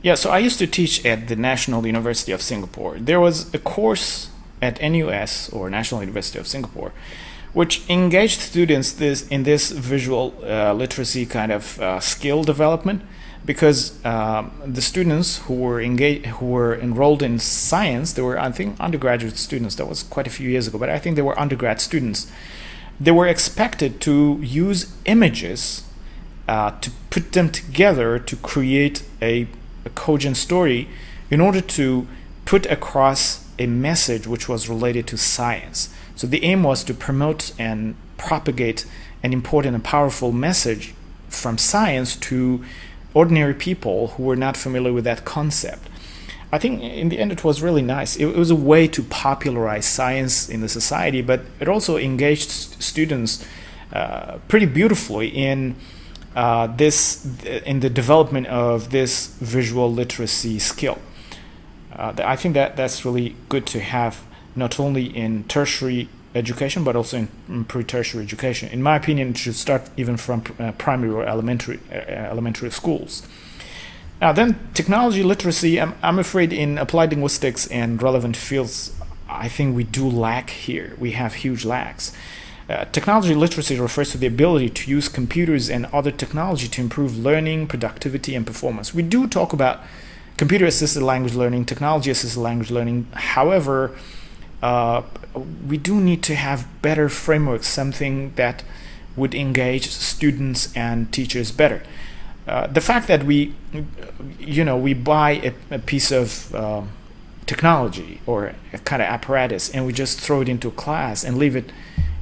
Yeah, so I used to teach at the National University of Singapore. There was a course at NUS, or National University of Singapore, which engaged students in this visual literacy kind of skill development, because the students who were enrolled in science, they were, I think, undergraduate students. That was quite a few years ago, but I think they were undergrad students. They were expected to use images to put them together to create a cogent story in order to put across a message which was related to science. So the aim was to promote and propagate an important and powerful message from science to ordinary people who were not familiar with that concept. I think in the end it was really nice. It was a way to popularize science in the society, but it also engaged students pretty beautifully in the development of this visual literacy skill. I think that's really good to have, not only in tertiary education but also in pre-tertiary education. In my opinion, it should start even from primary or elementary schools. Now then, technology literacy, I'm afraid in applied linguistics and relevant fields, I think we do lack here. We have huge lacks. Technology literacy refers to the ability to use computers and other technology to improve learning, productivity, and performance. We do talk about computer-assisted language learning, technology-assisted language learning. However, we do need to have better frameworks, something that would engage students and teachers better. The fact that we buy a piece of technology or a kind of apparatus and we just throw it into a class and leave it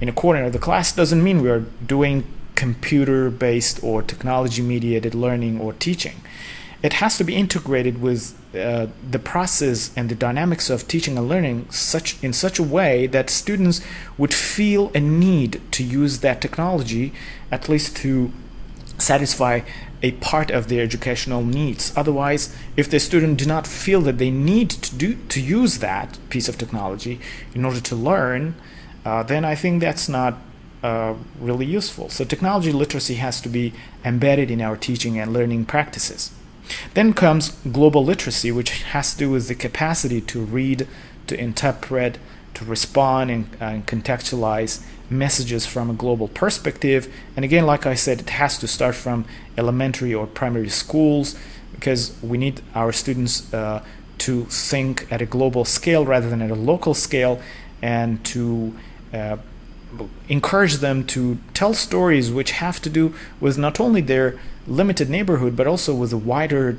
in a corner of the class doesn't mean we are doing computer-based or technology-mediated learning or teaching. It has to be integrated with the process and the dynamics of teaching and learning in such a way that students would feel a need to use that technology, at least to satisfy a part of their educational needs. Otherwise, if the student do not feel that they need to use that piece of technology in order to learn, then I think that's not really useful. So technology literacy has to be embedded in our teaching and learning practices. Then comes global literacy, which has to do with the capacity to read, to interpret, to respond and contextualize messages from a global perspective. And again, like I said, it has to start from elementary or primary schools, because we need our students to think at a global scale rather than at a local scale, and to encourage them to tell stories which have to do with not only their limited neighborhood but also with a wider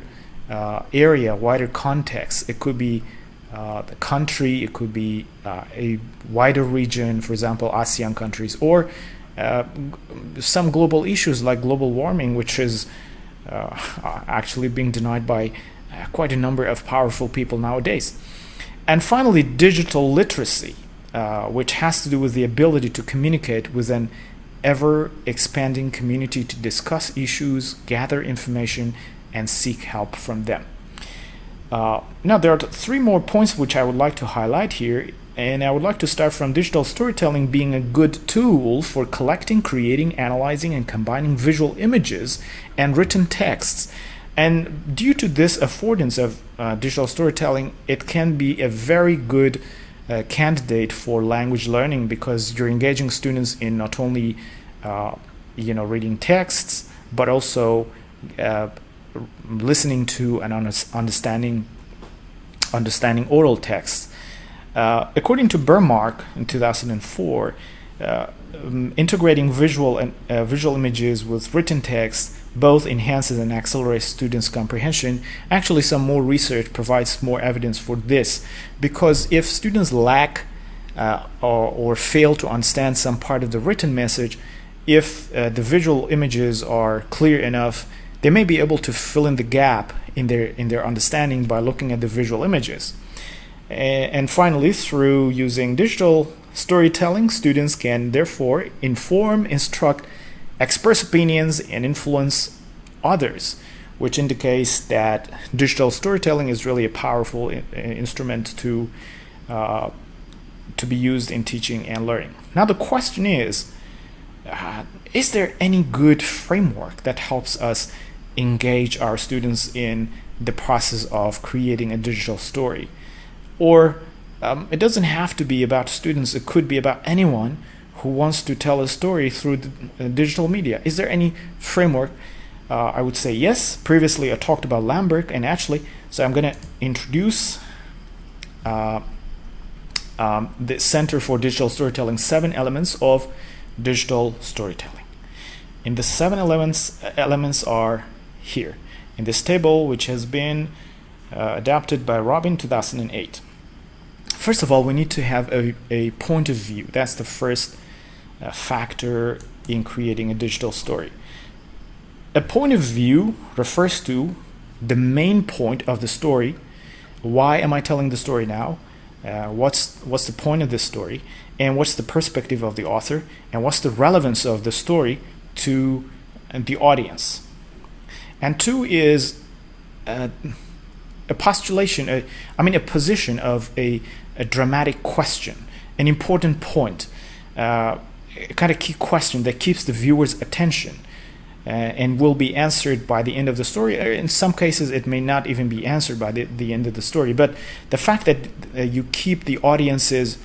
area, wider context. It could be the country, it could be a wider region, for example, ASEAN countries, or some global issues like global warming, which is actually being denied by quite a number of powerful people nowadays. And finally, digital literacy, which has to do with the ability to communicate with an ever-expanding community, to discuss issues, gather information, and seek help from them. Now, there are three more points which I would like to highlight here, and I would like to start from digital storytelling being a good tool for collecting, creating, analyzing, and combining visual images and written texts. And due to this affordance of digital storytelling, it can be a very good candidate for language learning, because you're engaging students in not only reading texts but also listening to and understanding oral texts. According to Burmark in 2004, integrating visual images with written text both enhances and accelerates students' comprehension. Actually, some more research provides more evidence for this, because if students lack or fail to understand some part of the written message, if the visual images are clear enough, they may be able to fill in the gap in their understanding by looking at the visual images. And finally, through using digital storytelling, students can therefore inform, instruct, express opinions, and influence others, which indicates that digital storytelling is really a powerful instrument to be used in teaching and learning. Now the question is there any good framework that helps us engage our students in the process of creating a digital story. Or it doesn't have to be about students, it could be about anyone who wants to tell a story through the digital media. Is there any framework? I would say yes. Previously I talked about Lambert and Ashley, so I'm going to introduce the Center for Digital Storytelling 7 elements of digital storytelling. And the 7 elements are here in this table, which has been adapted by Robin 2008. First of all, we need to have a point of view. That's the first factor in creating a digital story. A point of view refers to the main point of the story. Why am I telling the story now? What's the point of this story? And what's the perspective of the author? And what's the relevance of the story to the audience? And 2 is a postulation, a position of a dramatic question, an important point, a kind of key question that keeps the viewer's attention and will be answered by the end of the story. In some cases, it may not even be answered by the end of the story. But the fact that you keep the audiences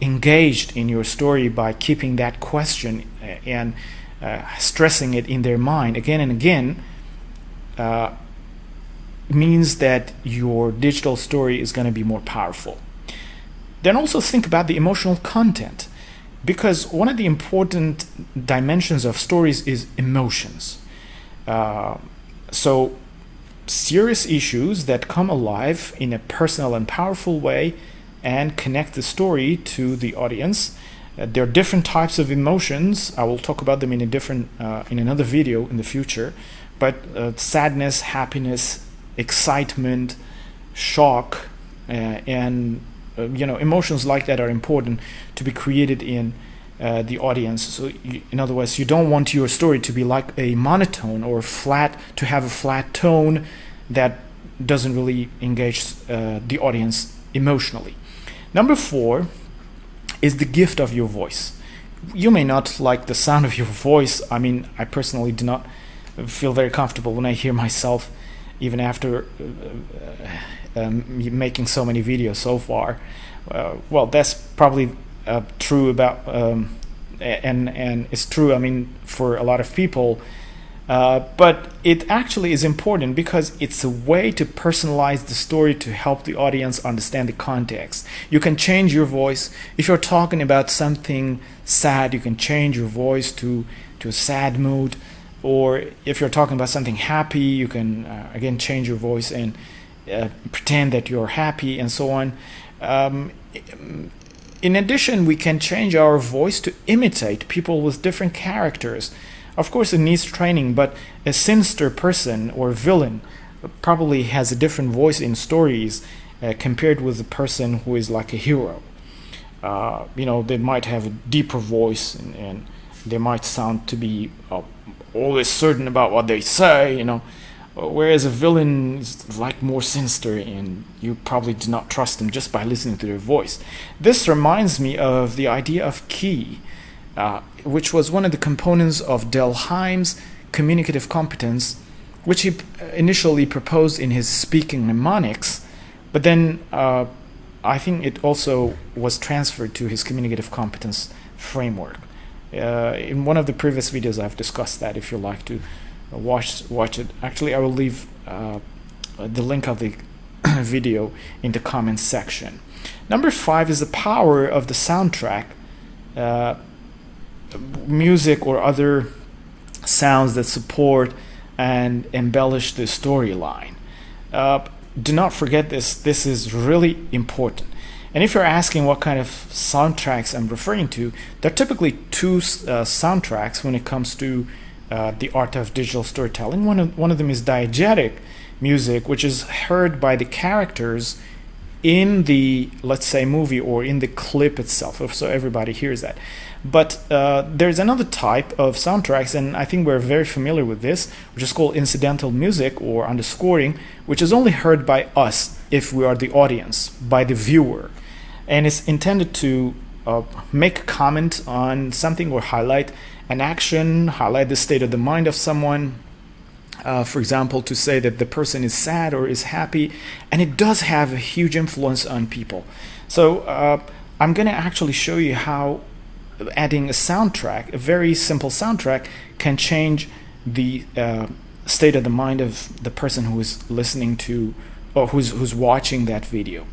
engaged in your story by keeping that question and stressing it in their mind again and again means that your digital story is going to be more powerful. Then also think about the emotional content, because one of the important dimensions of stories is emotions. So serious issues that come alive in a personal and powerful way and connect the story to the audience. There are different types of emotions. I will talk about them in another video in the future. But sadness, happiness, excitement, shock, and emotions like that are important to be created in the audience. So in other words, you don't want your story to be like a monotone or flat, to have a flat tone that doesn't really engage the audience emotionally. Number 4 is the gift of your voice. You may not like the sound of your voice. I personally do not feel very comfortable when I hear myself, even after making so many videos so far. Well, that's probably true about and it's true for a lot of people, but it actually is important because it's a way to personalize the story to help the audience understand the context. You can change your voice. If you're talking about something sad, you can change your voice to a sad mood. Or if you're talking about something happy, you can again change your voice and pretend that you're happy and so on. In addition, we can change our voice to imitate people with different characters. Of course, it needs training, but a sinister person or villain probably has a different voice in stories compared with a person who is like a hero. They might have a deeper voice and they might sound to be always certain about what they say, whereas a villain is like more sinister and you probably do not trust them just by listening to their voice. This reminds me of the idea of key, which was one of the components of Delheim's communicative competence, which he initially proposed in his speaking mnemonics, but then I think it also was transferred to his communicative competence framework. In one of the previous videos I've discussed that, if you'd like to watch it. Actually, I will leave the link of the video in the comments section. Number 5 is the power of the soundtrack, music or other sounds that support and embellish the storyline. Do not forget this. This is really important. And if you're asking what kind of soundtracks I'm referring to, there are typically 2 soundtracks when it comes to the art of digital storytelling. One of them is diegetic music, which is heard by the characters in the, let's say, movie or in the clip itself, so everybody hears that. But there's another type of soundtracks, and I think we're very familiar with this, which is called incidental music or underscoring, which is only heard by us if we are the audience, by the viewer. And it's intended to make a comment on something or highlight an action, highlight the state of the mind of someone, for example, to say that the person is sad or is happy, and it does have a huge influence on people. So I'm going to actually show you how adding a soundtrack, a very simple soundtrack, can change the state of the mind of the person who is listening to, or who's watching that video.